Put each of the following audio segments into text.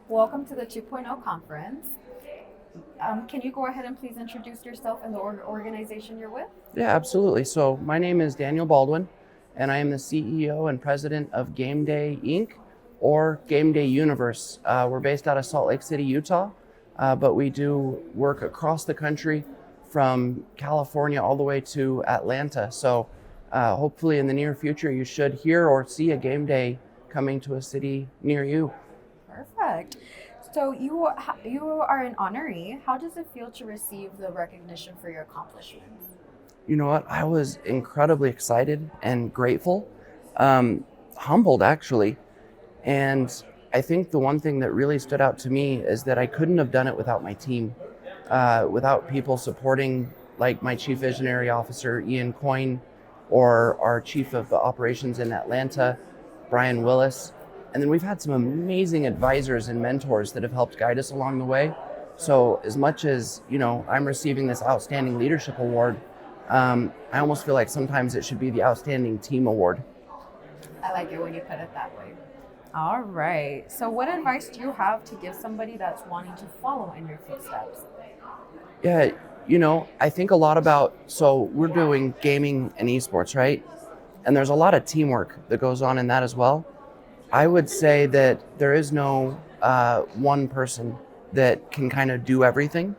Welcome to the 2.0 conference. Can you go ahead and please introduce yourself and the organization you're with? Yeah, absolutely. So my name is Daniel Baldwin, and I am the CEO and president of GameDay Inc. or GameDay Universe. We're based out of Salt Lake City, Utah, but we do work across the country from California all the way to Atlanta. So hopefully in the near future, you should hear or see a GameDay coming to a city near you. Perfect. So you are an honoree. How does it feel to receive the recognition for your accomplishments? You know what? I was incredibly excited and grateful, humbled actually. And I think the one thing that really stood out to me is that I couldn't have done it without my team, without people supporting, like my chief visionary officer, Ian Coyne, or our chief of operations in Atlanta, Brian Willis. And then we've had some amazing advisors and mentors that have helped guide us along the way. So as much as, I'm receiving this outstanding leadership award, I almost feel like sometimes it should be the outstanding team award. I like it when you put it that way. All right. So what advice do you have to give somebody that's wanting to follow in your footsteps? Yeah, I think a lot about, so we're doing gaming and esports, right? And there's a lot of teamwork that goes on in that as well. I would say that there is no one person that can kind of do everything.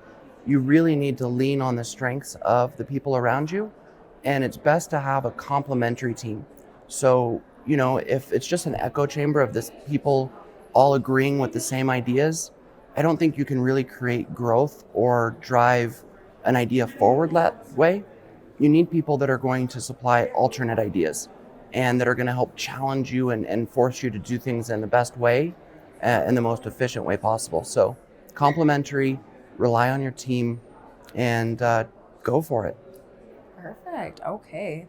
You really need to lean on the strengths of the people around you, and it's best to have a complementary team. So, if it's just an echo chamber of this people all agreeing with the same ideas, I don't think you can really create growth or drive an idea forward that way. You need people that are going to supply alternate ideas and that are going to help challenge you and force you to do things in the best way, in the most efficient way possible. So complementary, rely on your team, and go for it. Perfect. Okay.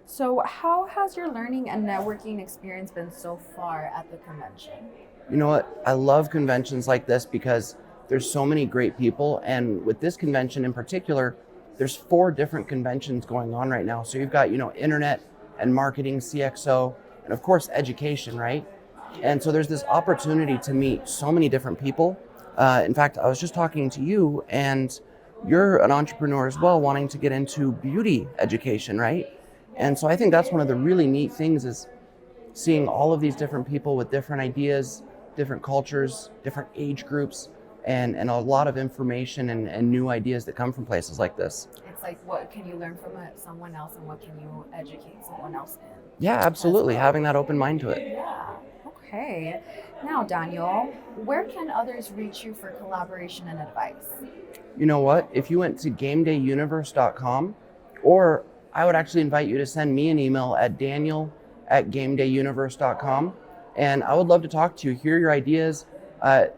So how has your learning and networking experience been so far at the convention? You know what? I love conventions like this because there's so many great people. And with this convention in particular, there's 4 different conventions going on right now. So you've got, internet and marketing, CXO, and of course, education, right? And so there's this opportunity to meet so many different people. In fact, I was just talking to you, and you're an entrepreneur as well, wanting to get into beauty education, right? And so I think that's one of the really neat things is seeing all of these different people with different ideas, different cultures, different age groups, and a lot of information and new ideas that come from places like this. It's like, what can you learn from someone else and what can you educate someone else in? Yeah, absolutely. Having that open mind to it. Yeah. Okay. Now, Daniel, where can others reach you for collaboration and advice? You know what? If you went to GameDayUniverse.com, or I would actually invite you to send me an email at daniel@GameDayUniverse.com, and I would love to talk to you, hear your ideas.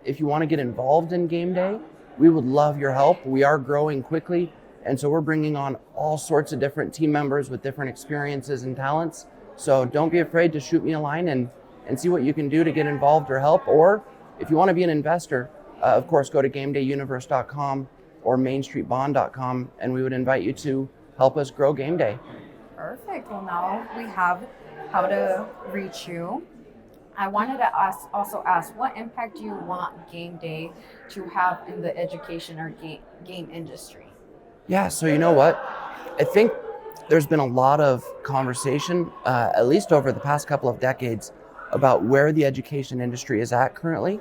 If you want to get involved in Game Day, we would love your help. We are growing quickly, and so we're bringing on all sorts of different team members with different experiences and talents. So don't be afraid to shoot me a line and see what you can do to get involved or help. Or if you want to be an investor, of course, go to GameDayUniverse.com or MainStreetBond.com, and we would invite you to help us grow Game Day. Perfect. Well, now we have how to reach you. I wanted to also ask, what impact do you want Game Day to have in the education or game industry? Yeah, so you know what? I think there's been a lot of conversation, at least over the past couple of decades, about where the education industry is at currently,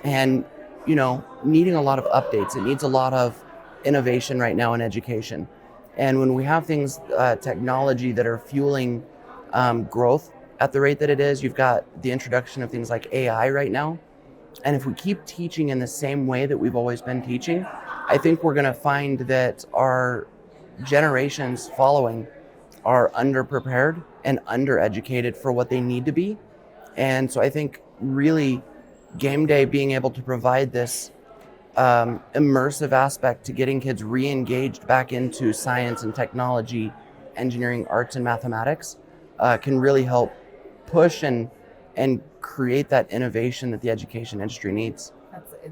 and needing a lot of updates. It needs a lot of innovation right now in education. And when we have things, technology that are fueling growth at the rate that it is, you've got the introduction of things like AI right now. And if we keep teaching in the same way that we've always been teaching, I think we're going to find that our generations following are underprepared and undereducated for what they need to be. And so I think really Game Day being able to provide this immersive aspect to getting kids re-engaged back into science and technology, engineering, arts, and mathematics can really help push and create that innovation that the education industry needs.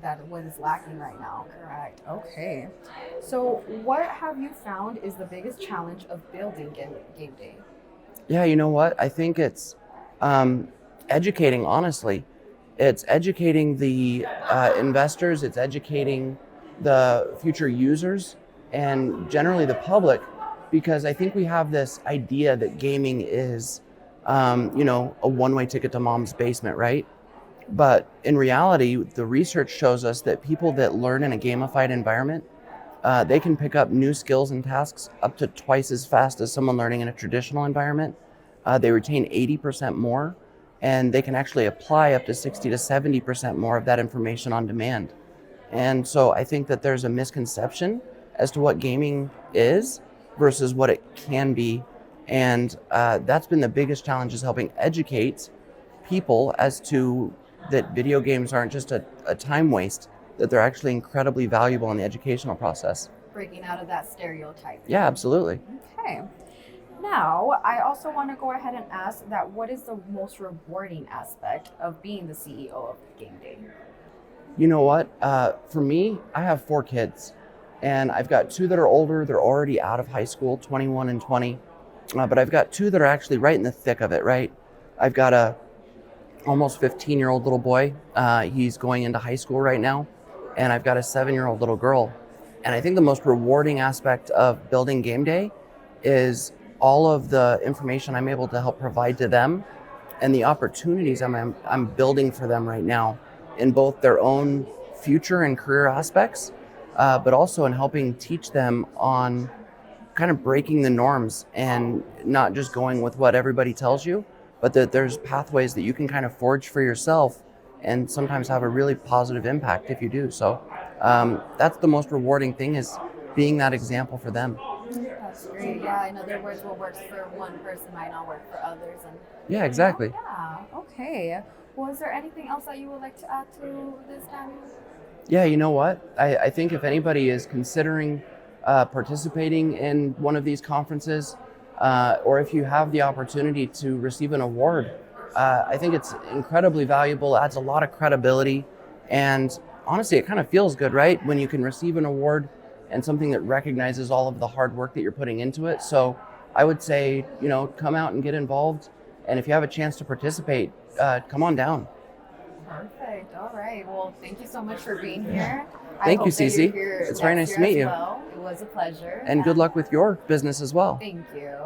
That what is lacking right now, correct? Okay. So what have you found is the biggest challenge of building Game Day? Yeah, you know what? I think it's educating, honestly. It's educating the investors, it's educating the future users, and generally the public, because I think we have this idea that gaming is, a one-way ticket to mom's basement, right? But in reality, the research shows us that people that learn in a gamified environment, they can pick up new skills and tasks up to twice as fast as someone learning in a traditional environment. They retain 80% more, and they can actually apply up to 60 to 70% more of that information on demand. And so I think that there's a misconception as to what gaming is versus what it can be. And that's been the biggest challenge, is helping educate people as to that video games aren't just a time waste, that they're actually incredibly valuable in the educational process. Breaking out of that stereotype. Yeah, absolutely. Okay. Now, I also want to go ahead and ask that what is the most rewarding aspect of being the CEO of GameDay? You know what? For me, I have 4 kids, and I've got 2 that are older. They're already out of high school, 21 and 20. But I've got 2 that are actually right in the thick of it, right? I've got a almost 15-year-old little boy. He's going into high school right now. And I've got a 7-year-old little girl. And I think the most rewarding aspect of building GameDay is all of the information I'm able to help provide to them and the opportunities I'm building for them right now in both their own future and career aspects, but also in helping teach them on kind of breaking the norms and not just going with what everybody tells you, but that there's pathways that you can kind of forge for yourself and sometimes have a really positive impact if you do. So that's the most rewarding thing, is being that example for them. That's great. Yeah, in other words, what works for one person might not work for others. And yeah, exactly. yeah, okay. Well, is there anything else that you would like to add to this, Daniel? Yeah, you know what? I think if anybody is considering participating in one of these conferences, or if you have the opportunity to receive an award, I think it's incredibly valuable, adds a lot of credibility, and honestly, it kind of feels good, right? When you can receive an award and something that recognizes all of the hard work that you're putting into it. So I would say, come out and get involved. And if you have a chance to participate, come on down. Perfect. All right. Well, thank you so much for being here. Thank you, Cece. It's very nice to meet you. Well. It was a pleasure. And good luck with your business as well. Thank you.